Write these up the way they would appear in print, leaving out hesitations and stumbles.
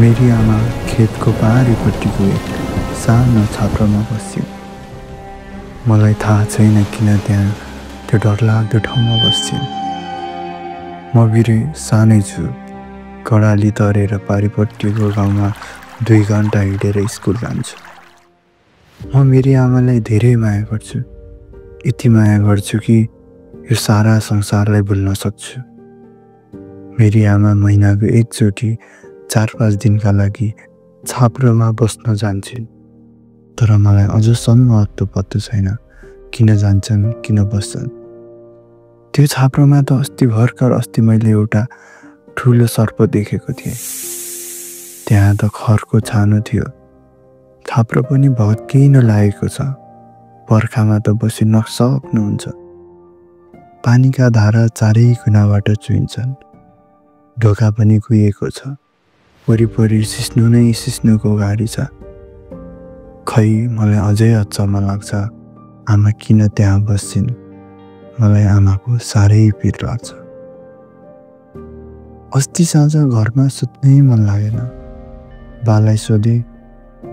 मेरी आमा खेतको पारिपट्टिको एक सानो छाप्रोमा बस्छिन्। मलाई थाहा छैन किन त्यहाँ त्यो डरलाग्दो ठाउँमा बस्छिन्। म बिरे सानै छु। कडाली तरेर पारिपट्टिको गाउँमा 2 घन्टा हिँडेर स्कुल जान्छु। म मेरी आमालाई धेरै माया गर्छु। यति माया गर्छु कि यो सारा संसारलाई भुल्न सक्छु। मेरी आमा महिनाको एकचोटि 4-5 दिनका लागि छाप्रोमा बस्न जान्छन्। तर मलाई अझसम्म अत्तो पत्तो छैन किन जान्छन्, किन बस्छन्। त्यो छाप्रोमा त अस्ति मैले एउटा ठुलो सर्प देखेको थिएँ। त्यहाँ त खरको छानो थियो। छाप्रो पनि भत्किन लागेको छ। बर्खामा त बसी नसक्नुहुन्छ। पानीका धारा चारै कुनाबाट चुहिन्छन्। ढोका पनि कुहिएको छ। वरिपरि सिस्नो नै सिस्नोको गाडी छ। खै मलाई अझै अचम्म लाग्छ आमा किन त्यहाँ बस्छिन्। मलाई आमाको साह्रै पिर लाग्छ। अस्ति साँझ घरमा सुत्नै मन लागेन। बालाई सोधे,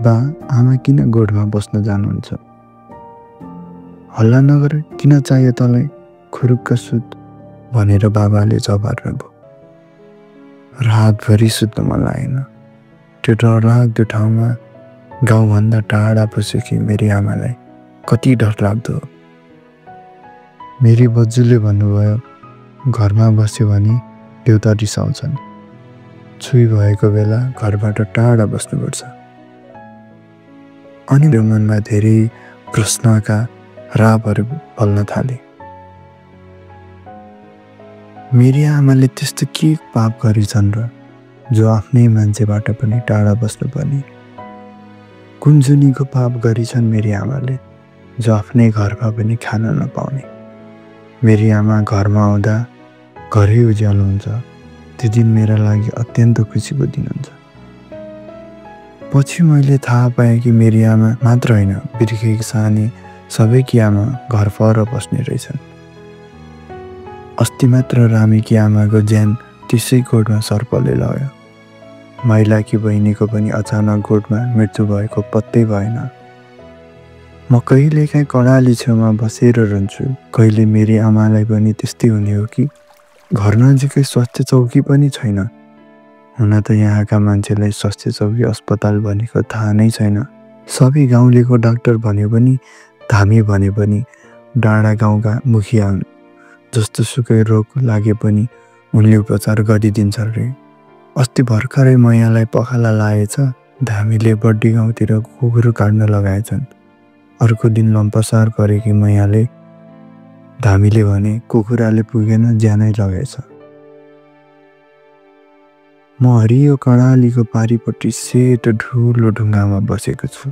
बा आमा किन गोठमा बस्न जानुहुन्छ? हल्ला नगर, किन चाहियो तँलाई, खुरुक्क सुत भनेर बाबाले जवाब दियो। रातभरि सुत्न मन लागेन। त्यो डरलाग्दो ठाउँमा गाउँभन्दा टाढा बसेकी मेरी आमालाई कति डरलाग्दो हो। मेरी बज्यूले भन्नुभयो, घरमा बस्यो भने देउता रिसाउँछन्। छुई भएको बेला घरबाट टाढा बस्नुपर्छ। अनि मेरो मनमा धेरै प्रश्नका रापहरू फल्न थाले। मेरी आमाले त्यस्तो के पाप गरेछन् र जो आफ्नै मान्छेबाट पनि टाढा बस्नुपर्ने? कुन जुनीको पाप गरेछन् मेरी आमाले जो आफ्नै घरमा पनि खान नपाउने? मेरी आमा घरमा आउँदा घरै उज्यालो हुन्छ। त्यो दिन मेरा लागि अत्यन्त खुसीको दिन हुन्छ। पछि मैले थाहा पाएँ कि मेरी आमा मात्र होइन, बिर्खेकी सानी सबैकी आमा घर पर बस्ने रहेछन्। अस्ति मात्र रामेकी आमाको ज्यान त्यसै गोठमा सर्पले लग्यो। माइलाकी बहिनीको पनि अचानक गोठमा मृत्यु भएको पत्तै भएन। म कहिलेकाहीँ कडाली छेउमा बसेर रुन्छु। कहिले मेरी आमालाई पनि त्यस्तै हुने हो कि? घर नजिकै स्वास्थ्य चौकी पनि छैन। हुन त यहाँका मान्छेलाई स्वास्थ्य चौकी अस्पताल भनेको थाहा नै छैन। सबै गाउँलेको डाक्टर भने पनि, धामी भने पनि डाँडा गाउँका मुखिया हुन्। जस्तो सुकै रोग लागे पनि उनले उपचार गरिदिन्छन् रे। अस्ति भर्खरै मैयालाई पखाला लागेछ। धामीले बड्डी गाउँतिर कुकुर काट्न लगाएछन्। अर्को दिन लम्पसार गरेकी मैयाले धामीले भने कुखुराले पुगेन, ज्यानै लगाएछ। म हरियो कडालीको पारिपट्टि सेतो ठुलो ढुङ्गामा बसेको छु।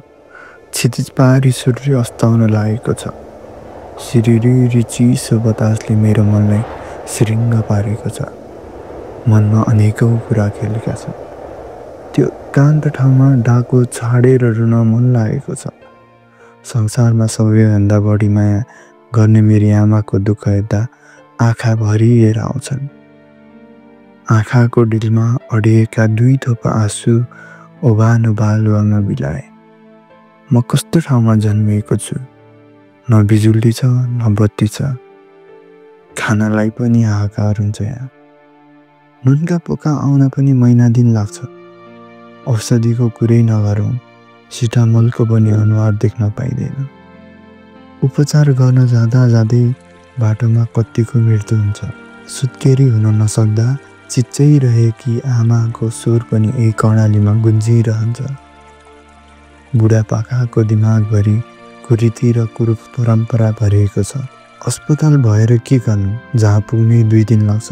क्षितिज पारी सूर्य अस्ताउन लागेको छ। सिरिरी चिसो बतासले मेरो मनलाई सिरिङ्ग पारेको छ। मनमा अनेकौं कुरा खेलेका छन्। त्यो एकान्त ठाउँमा डाको छाडेर रुन मन लागेको छ। संसारमा सबैभन्दा बढी माया गर्ने मेरी आमाको दुःख हेर्दा आँखा भरिएर आउँछन्। आँखाको डिलमा अडिएका 2 थोपा आँसु ओभानो बालुवामा बिलाए। म कस्तो ठाउँमा जन्मिएको छु? न बिजुली छ, न बत्ती छ। खानालाई पनि हाहाकार हुन्छ यहाँ। नुनका पोका आउन पनि महिना दिन लाग्छ। औषधिको कुरै नगरौँ, सिटामोलको पनि अनुहार देख्न पाइँदैन। उपचार गर्न जाँदै बाटोमा कत्तिको मृत्यु हुन्छ। सुत्केरी हुन नसक्दा चिच्चैरहेकी आमाको स्वर पनि यही कर्णालीमा गुन्जिरहन्छ। बुढापाकाको दिमागभरि कुरीति र कुरूप परम्परा भरिएको छ। अस्पताल भएर के गर्नु, जहाँ पुग्नै 2 दिन लाग्छ।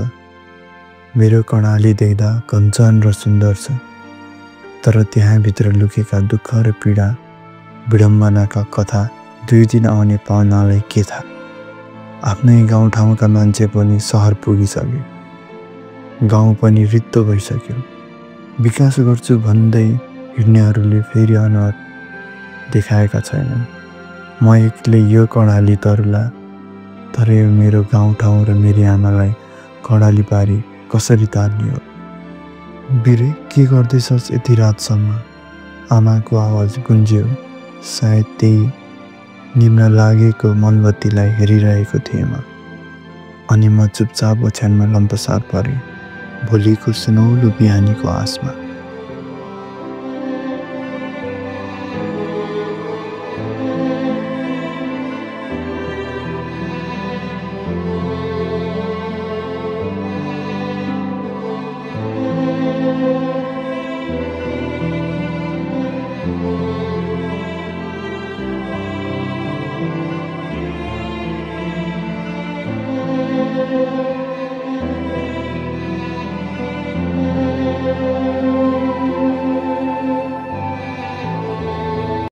मेरो कर्णाली देख्दा कञ्चन र सुन्दर छ। तर त्यहाँभित्र लुकेका दुःख र पीडा, विडम्बनाका कथा 2 दिन आउने पाहुनालाई के थाहा? आफ्नै गाउँठाउँका मान्छे पनि सहर पुगिसके। गाउँ पनि रित्तो भइसक्यो। विकास गर्छु भन्दै हिँड्नेहरूले फेरि अनुहार देखाएका छैनन्। म एक्लै यो कर्णाली तरुला। तर यो मेरो गाउँठाउँ र मेरी आमालाई कर्णाली पारी कसरी तार्ने हो? बिरे के गर्दैछस् यति रातसम्म? आमाको आवाज गुन्ज्यो। सायद त्यही निम्न लागेको मोमबत्तीलाई हेरिरहेको थिएँ म। अनि म चुपचाप ओछ्यानमा लम्पसार परेँ, भोलिको सुनौलो बिहानीको आशमा।